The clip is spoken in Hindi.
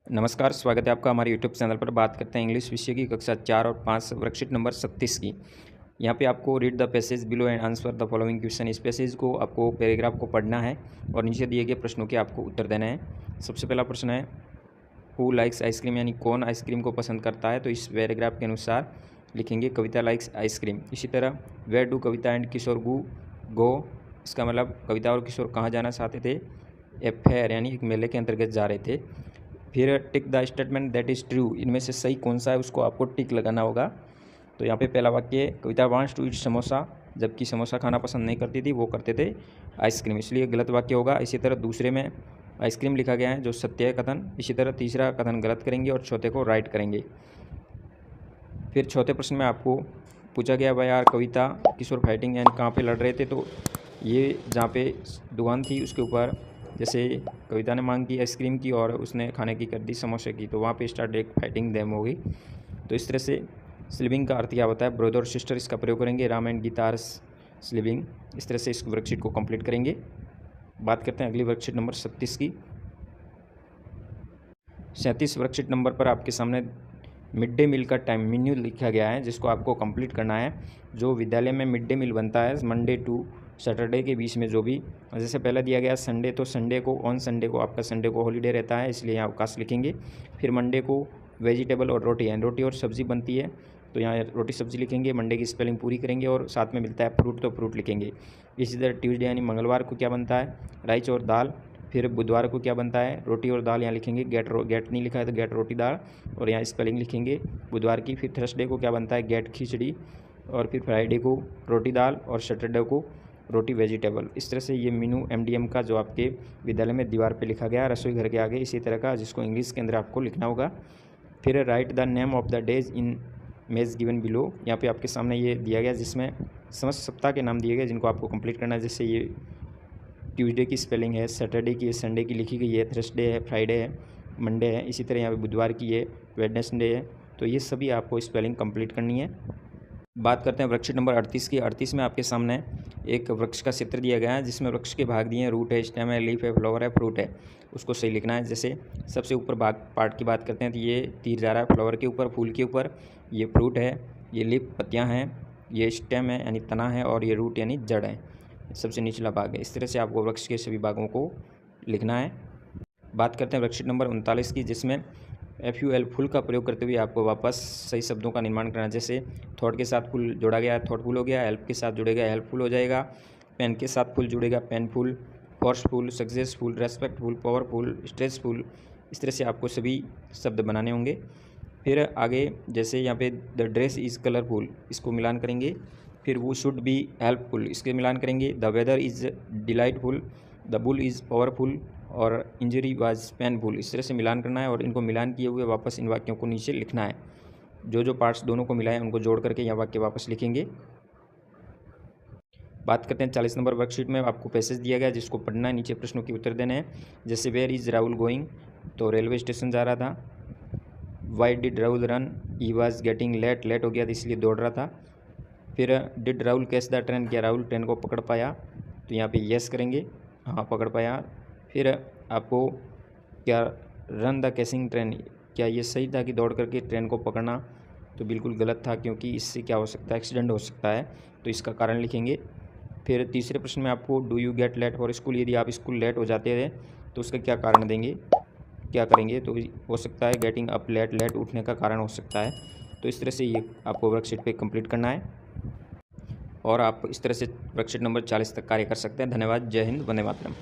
नमस्कार, स्वागत है आपका हमारे यूट्यूब चैनल पर। बात करते हैं इंग्लिश विषय की कक्षा 4 और 5 वर्कशीट नंबर 36 की। यहाँ पे आपको read the passage below and answer the following question. इस पैसेज को आपको पैराग्राफ को पढ़ना है और नीचे दिए गए प्रश्नों के आपको उत्तर देने हैं। सबसे पहला प्रश्न है हु लाइक्स आइसक्रीम, यानी कौन आइसक्रीम को पसंद करता है। तो इस पैराग्राफ के अनुसार लिखेंगे कविता लाइक्स आइसक्रीम। इसी तरह वेयर डू कविता एंड किशोर गो, इसका मतलब कविता और किशोर कहाँ जाना चाहते थे। ए फेयर, यानी एक मेले के अंतर्गत जा रहे थे। फिर tick the statement that is true, इनमें से सही कौन सा है उसको आपको टिक लगाना होगा। तो यहाँ पे पहला वाक्य कविता वांट्स टू ईट समोसा, जबकि समोसा खाना पसंद नहीं करती थी, वो करते थे आइसक्रीम, इसलिए गलत वाक्य होगा। इसी तरह दूसरे में आइसक्रीम लिखा गया है जो सत्य है कथन। इसी तरह तीसरा कथन गलत करेंगे और चौथे को राइट करेंगे। फिर चौथे प्रश्न में आपको पूछा गया भाई यार कविता किशोर फाइटिंग यानी कहाँ पे लड़ रहे थे। तो ये जहाँ पे दुकान थी उसके ऊपर, जैसे कविता ने मांग की आइसक्रीम की और उसने खाने की कर दी समोसे की, तो वहाँ पे स्टार्ट एक फाइटिंग देम होगी। तो इस तरह से स्लीविंग का अर्थ क्या होता है, ब्रदर और सिस्टर, इसका प्रयोग करेंगे। Ram and Geeta are sleeping. इस तरह से इस वर्कशीट को कंप्लीट करेंगे। बात करते हैं अगली वर्कशीट नंबर 37 की। 37 वर्कशीट नंबर पर आपके सामने मिड डे मील का टाइम मेन्यू लिखा गया है, जिसको आपको कंप्लीट करना है। जो विद्यालय में मिड डे मील बनता है मंडे टू सैटरडे के बीच में, जो भी जैसे पहले दिया गया संडे, तो संडे को ऑन संडे को आपका संडे को हॉलीडे रहता है, इसलिए यहाँ अवकाश लिखेंगे। फिर मंडे को वेजिटेबल और रोटी, यानी रोटी और सब्ज़ी बनती है, तो यहाँ रोटी सब्ज़ी लिखेंगे। मंडे की स्पेलिंग पूरी करेंगे और साथ में मिलता है फ्रूट, तो फ्रूट लिखेंगे। इसी तरह ट्यूसडे यानी मंगलवार को क्या बनता है, राइस और दाल। फिर बुधवार को क्या बनता है, रोटी और दाल, यहाँ लिखेंगे गेट नहीं लिखा है तो गेट रोटी दाल, और यहाँ स्पेलिंग लिखेंगे बुधवार की। फिर थर्सडे को क्या बनता है, गेट खिचड़ी। और फिर फ्राइडे को रोटी दाल और सैटरडे को रोटी वेजिटेबल। इस तरह से ये मेनू एमडीएम का जो आपके विद्यालय में दीवार पे लिखा गया है रसोई घर के आगे, इसी तरह का जिसको इंग्लिश के अंदर आपको लिखना होगा। फिर right the name of the days in मेज गिवन बिलो, यहाँ पे आपके सामने ये दिया गया जिसमें समस्त सप्ताह के नाम दिए गए जिनको आपको कंप्लीट करना है। जैसे ये ट्यूसडे की स्पेलिंग है, सैटरडे की है, संडे की लिखी गई है, थर्सडे है, फ्राइडे है, मंडे है। इसी तरह यहाँ पे बुधवार की है, वेडनेसडे है। तो ये सभी आपको स्पेलिंग कंप्लीट करनी है। बात करते हैं वर्कशीट नंबर 38 की। 38 में आपके सामने एक वृक्ष का चित्र दिया गया है, जिसमें वृक्ष के भाग दिए हैं, रूट है, स्टेम है, लीफ है, फ्लावर है, फ्रूट है। उसको सही लिखना है। जैसे सबसे ऊपर भाग पार्ट की बात करते हैं तो ये तीर जा रहा है फ्लावर के ऊपर, फूल के ऊपर। ये फ्रूट है, ये लीफ पत्तियाँ हैं, ये स्टेम है यानी तना है, और ये रूट यानी जड़ है, सबसे निचला भाग है। इस तरह से आपको वृक्ष के सभी भागों को लिखना है। बात करते हैं वर्कशीट नंबर 39 की, जिसमें FUL फुल का प्रयोग करते हुए आपको वापस सही शब्दों का निर्माण करना है। जैसे थॉट के साथ फुल जोड़ा गया है, थॉटफुल हो गया। हेल्प के साथ जुड़ेगा, हेल्पफुल हो जाएगा। पेन के साथ फुल जुड़ेगा, painful. Forceful, successful, respectful, powerful, stressful. इस तरह से आपको सभी शब्द बनाने होंगे। फिर आगे जैसे यहाँ पे द ड्रेस इज़ कलरफुल, इसको मिलान करेंगे। फिर वो शुड बी हेल्पफुल, इसके मिलान करेंगे। The weather is delightful, the bull is powerful, और इंजरी वाज पेनफुल। इस तरह से मिलान करना है और इनको मिलान किए हुए वापस इन वाक्यों को नीचे लिखना है। जो जो पार्ट्स दोनों को मिलाए उनको जोड़ करके यह वाक्य वापस लिखेंगे। बात करते हैं 40 नंबर वर्कशीट में। आपको पैसेज दिया गया जिसको पढ़ना है, नीचे प्रश्नों के उत्तर देने हैं। जैसे वेयर इज़ राहुल गोइंग, तो रेलवे स्टेशन जा रहा था। Why did Rahul run, he was getting late, late हो गया था इसलिए दौड़ रहा था। फिर did Rahul catch the train, क्या राहुल ट्रेन को पकड़ पाया, तो यहाँ पे यस करेंगे, हाँ पकड़ पाया। फिर आपको क्या रन द कैचिंग ट्रेन, क्या ये सही था कि दौड़ करके ट्रेन को पकड़ना, तो बिल्कुल गलत था, क्योंकि इससे क्या हो सकता है, एक्सीडेंट हो सकता है, तो इसका कारण लिखेंगे। फिर तीसरे प्रश्न में आपको do you get late for school, यदि आप स्कूल लेट हो जाते थे तो उसका क्या कारण देंगे, क्या करेंगे, तो हो सकता है गेटिंग अप लेट, लेट उठने का कारण हो सकता है। तो इस तरह से ये आपको वर्कशीट पे कंप्लीट करना है और आप इस तरह से वर्कशीट नंबर 40 तक कार्य कर सकते हैं। धन्यवाद। जय हिंद, वंदे मातरम।